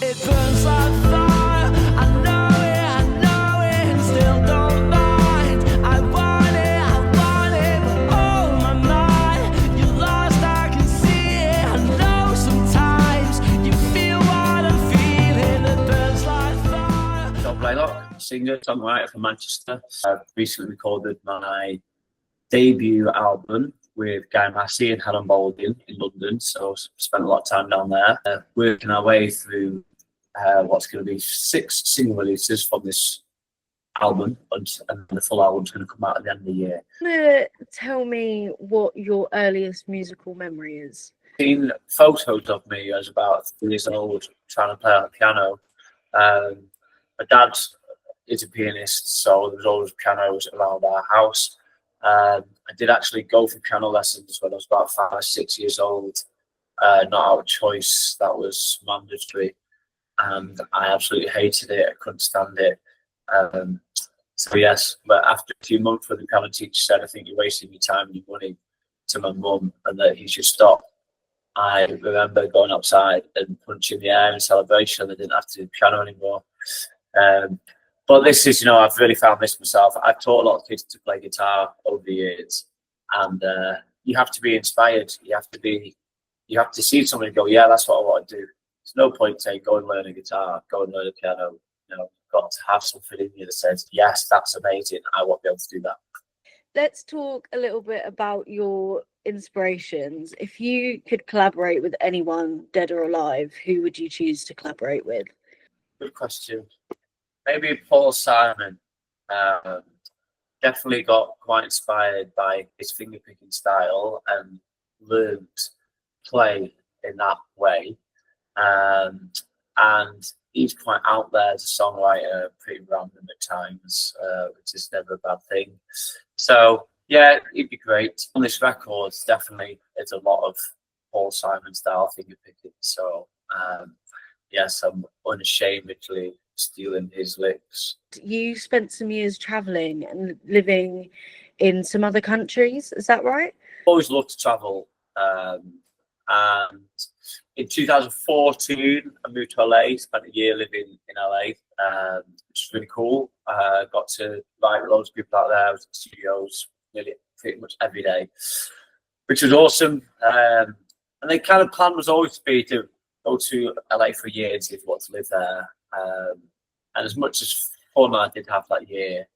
It burns like fire. I know it, and still don't mind. I want it with all my mind. You're lost, I can see it. I know sometimes you feel what I'm feeling. It burns like fire. So Blaylock, singer, songwriter from Manchester. I've recently recorded my debut album with Guy Massey and Helen Baldwin in London, so spent a lot of time down there, working our way through what's going to be 6 single releases from this album, and the full album's going to come out at the end of the year. Tell me what your earliest musical memory is. Seen photos of me as about 3 years old trying to play on the piano. My dad is a pianist, so there was always pianos around our house. I did actually go for piano lessons when I was about 5 or 6 years old, not out of choice, that was mandatory, and I absolutely hated it. I couldn't stand it. So yes, but after a few months when the piano teacher said, "I think you're wasting your time and your money," to my mum, and that he should stop, I remember going outside and punching the air in celebration. I didn't have to do piano anymore. But this is, I've really found this myself. I've taught a lot of kids to play guitar over the years, and you have to be inspired. You have to see somebody and go, "Yeah, that's what I want to do." There's no point saying, "Go and learn a guitar, go and learn a piano." You've got to have something in you that says, "Yes, that's amazing. I want to be able to do that." Let's talk a little bit about your inspirations. If you could collaborate with anyone, dead or alive, who would you choose to collaborate with? Good question. Maybe Paul Simon. Definitely got quite inspired by his finger picking style and learned play in that way. And he's quite out there as a songwriter, pretty random at times, which is never a bad thing. So yeah, it'd be great. On this record, definitely there's a lot of Paul Simon style finger picking. So yes, I'm unashamedly stealing his licks. You spent some years traveling and living in some other countries, is that right? Always loved to travel. And in 2014, I moved to LA, spent a year living in LA, which was really cool. Got to write loads of people out there. I was in studios nearly pretty much every day, which was awesome. And the kind of plan was always to be to go to LA for a year and see if I want to live there. And as much as fun I did have that year,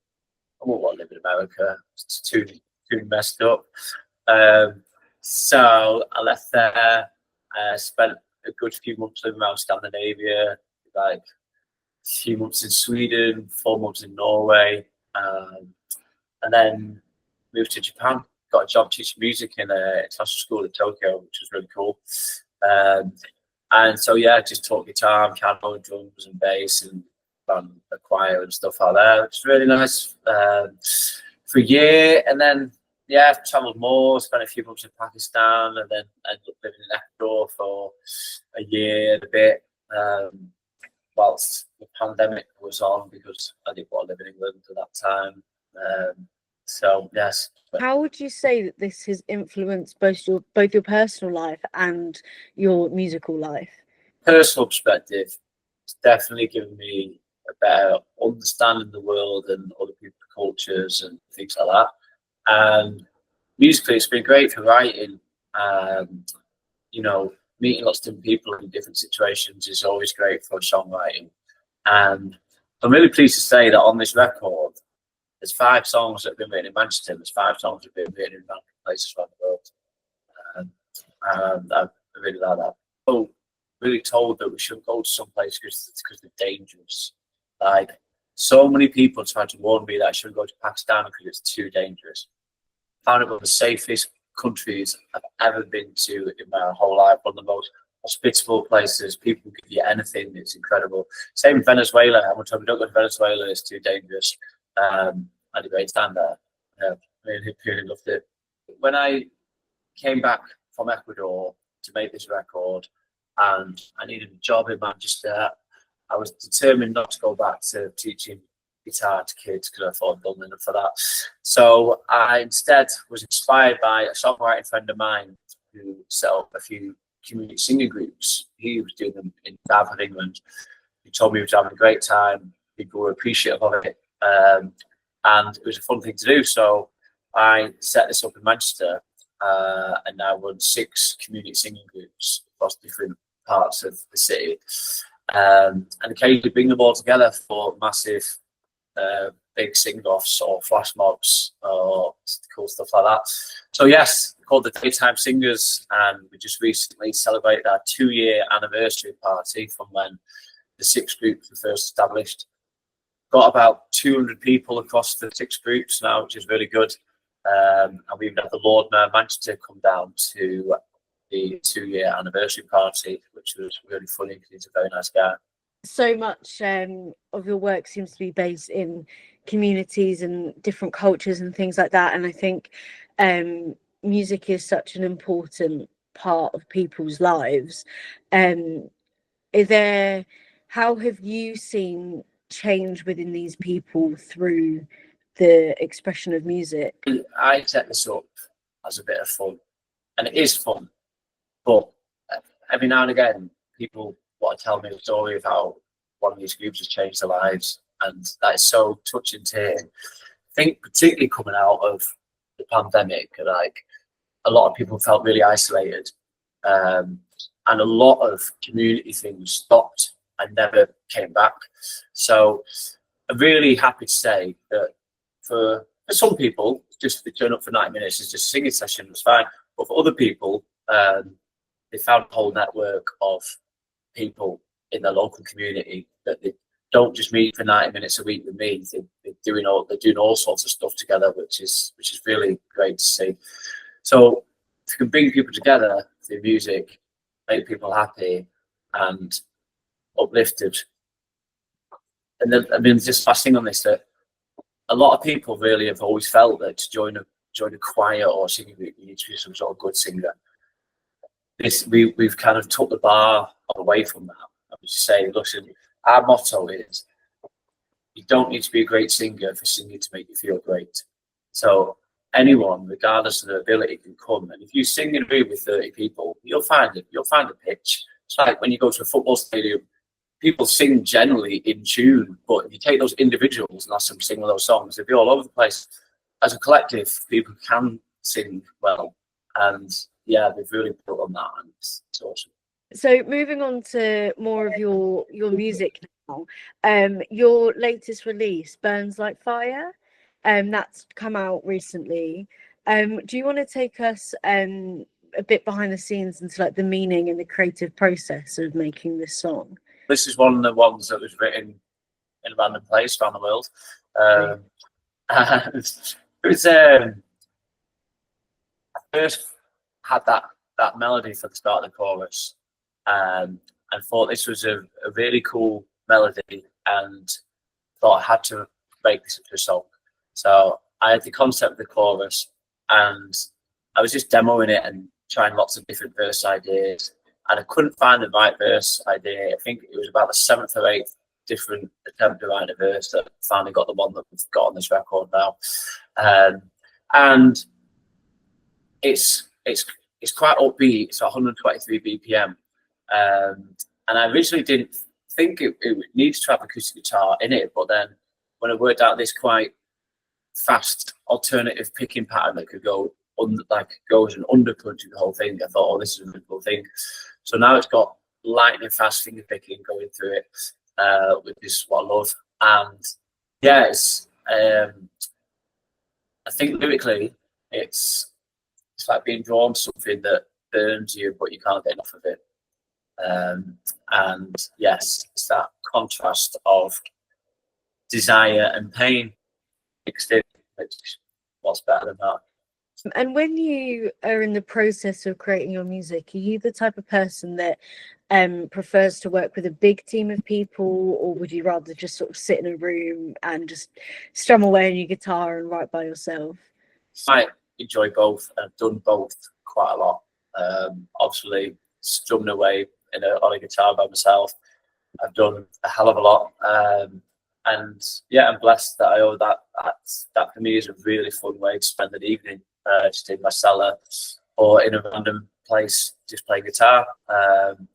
I wouldn't want to live in America. It's too messed up. So I left there, spent a good few months living around Scandinavia, like a few months in Sweden, 4 months in Norway, and then moved to Japan. Got a job teaching music in an international school in Tokyo, which was really cool. And so yeah, just taught guitar, piano, drums, and bass, and ran a choir and stuff like that. It's really nice for a year, and then yeah, travelled more. Spent a few months in Pakistan, and then ended up living in Ecuador for a year and a bit, whilst the pandemic was on, because I didn't want to live in England at that time. So yes. How would you say that this has influenced both your personal life and your musical life? Personal perspective, it's definitely given me a better understanding of the world and other people's cultures and things like that. And musically, it's been great for writing. Meeting lots of different people in different situations is always great for songwriting. And I'm really pleased to say that on this record, there's 5 songs that have been written in Manchester. There's 5 songs that have been written in random places around the world. And I really like that. So really told that we shouldn't go to some place because they're dangerous. Like, so many people tried to warn me that I shouldn't go to Pakistan because it's too dangerous. Found it one of the safest countries I've ever been to in my whole life. One of the most hospitable places. People give you anything. It's incredible. Same in Venezuela. Everyone told me, "Don't go to Venezuela. It's too dangerous." I had a great time there. Really loved it. When I came back from Ecuador to make this record, and I needed a job in Manchester, I was determined not to go back to teaching guitar to kids because I thought I'd done enough for that. So I instead was inspired by a songwriting friend of mine who set up a few community singing groups. He was doing them in the south of England. He told me he was having a great time. People were appreciative of it, and it was a fun thing to do. So I set this up in Manchester, and now run 6 community singing groups across different parts of the city, and occasionally bring them all together for massive, big sing-offs or flash mobs or cool stuff like that. So yes, called the Daytime Singers, and we just recently celebrated our 2-year anniversary party from when the 6 groups were first established. Got about 200 people across the 6 groups now, which is really good. And we even had the Lord Mayor of Manchester come down to the 2-year anniversary party, which was really funny because he's a very nice guy. So much of your work seems to be based in communities and different cultures and things like that. And I think music is such an important part of people's lives. How have you seen change within these people through the expression of music? I set this up as a bit of fun, and it is fun, but every now and again people want to tell me a story of how one of these groups has changed their lives, and that is so touching to hear. I think particularly coming out of the pandemic, like a lot of people felt really isolated, and a lot of community things stopped and never came back. So I'm really happy to say that for some people, just to turn up for 90 minutes is just a singing session, it's fine. But for other people, they found a whole network of people in their local community that they don't just meet for 90 minutes a week with me. They're doing all sorts of stuff together, which is really great to see. So if you can bring people together through music, make people happy and uplifted. And then, I mean, just last thing on this, that a lot of people really have always felt that to join a choir or singing group, you need to be some sort of good singer. We've kind of took the bar away from that. I would say, listen, our motto is you don't need to be a great singer for singing to make you feel great. So anyone, regardless of their ability, can come. And if you sing in a room with 30 people, you'll find a pitch. It's like when you go to a football stadium, people sing generally in tune, but if you take those individuals and ask them to sing those songs, they'll be all over the place. As a collective, people can sing well, and yeah, they've really built on that, and it's awesome. So moving on to more of your music now, your latest release, Burns Like Fire, that's come out recently. Do you want to take us a bit behind the scenes into like the meaning and the creative process of making this song? This is one of the ones that was written in a random place around the world. And it was I first had that melody for the start of the chorus, and thought this was a really cool melody, and thought I had to make this into a song. So I had the concept of the chorus, and I was just demoing it and trying lots of different verse ideas, and I couldn't find the right verse idea. I think it was about the 7th or 8th different attempt to write a verse that finally got the one that we've got on this record now. And it's quite upbeat. It's 123 BPM, and I originally didn't think it needs to have acoustic guitar in it, but then when I worked out this quite fast alternative picking pattern that could go goes and undercut the whole thing, I thought, oh, this is a really cool thing. So now it's got lightning fast finger picking going through it, which is what I love. And yeah, it's I think lyrically it's like being drawn to something that burns you, but you can't get enough of it. And yes, it's that contrast of desire and pain mixed in, which what's better than that. And when you are in the process of creating your music, are you the type of person that prefers to work with a big team of people, or would you rather just sort of sit in a room and just strum away on your guitar and write by yourself? I enjoy both. I've done both quite a lot. Obviously, strumming away on a guitar by myself, I've done a hell of a lot. And yeah, I'm blessed that I owe that. That for me is a really fun way to spend an evening, just in my cellar or in a random place just play guitar and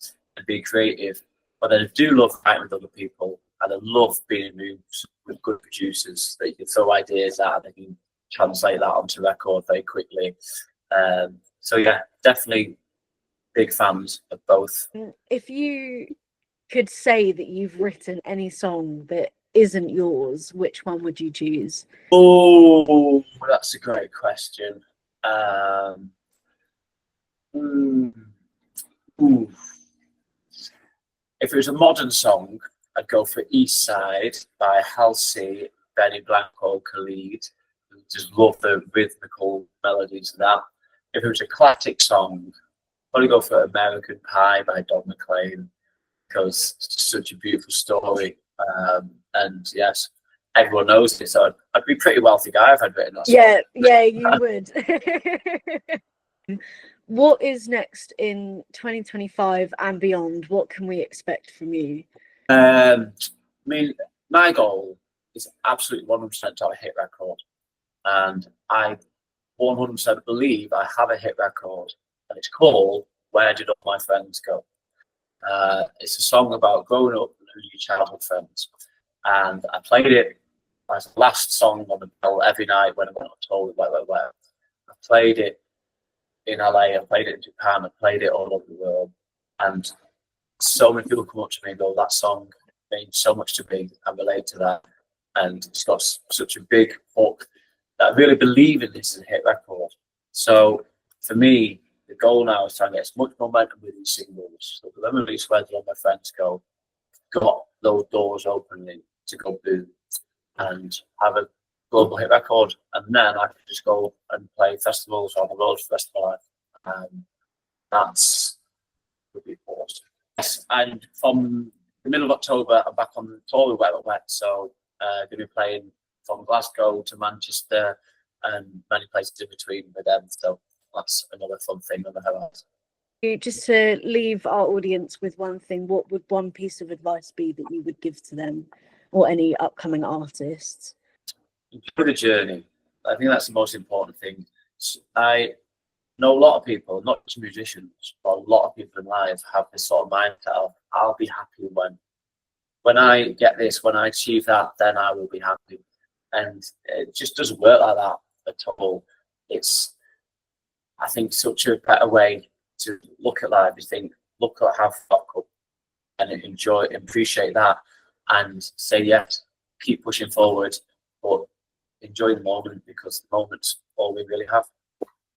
be creative. But I do love writing with other people, and I love being in rooms with good producers that you can throw ideas at and they can translate that onto record very quickly. So yeah, definitely big fans of both. If you could say that you've written any song that isn't yours, which one would you choose? Oh, that's a great question. Ooh. If it was a modern song, I'd go for East Side by Halsey, Benny Blanco, Khalid. Just love the rhythmical melodies of that. If it was a classic song, I'd probably go for American Pie by Don McLean, because it's just such a beautiful story. And yes, everyone knows it. So I'd be a pretty wealthy guy if I'd written that song. Yeah, you would. What is next in 2025 and beyond? What can we expect from you? I mean, my goal is absolutely 100% to have a hit record. And I 100% believe I have a hit record. And it's called Where Did All My Friends Go? It's a song about growing up and losing your childhood friends. And I played it as the last song on the bill every night when I went on tour with Blaylock. I played it in LA, I played it in Japan, I played it all over the world. And so many people come up to me and go, that song means so much to me, I relate to that. And it's got such a big hook that I really believe in this as a hit record. So for me, the goal now is trying to get as much momentum with these singles. So when we release Where Did All My Friends Go, got those doors opening to go boom and have a global hit record, and then I can just go and play festivals on the road for the rest of my life. That's would be awesome. Yes, and from the middle of October, I'm back on the tour with Wet Wet Wet, so going to be playing from Glasgow to Manchester and many places in between with them. So that's another fun thing on the horizon. Just to leave our audience with one thing, what would one piece of advice be that you would give to them or any upcoming artists? Enjoy the journey. I think that's the most important thing. I know a lot of people, not just musicians, but a lot of people in life have this sort of mindset of, I'll be happy when I get this, when I achieve that, then I will be happy. And it just doesn't work like that at all. It's, I think, such a better way to look at life is think, look at how far I've come and enjoy and appreciate that and say yes, keep pushing forward, but enjoy the moment, because the moment's all we really have.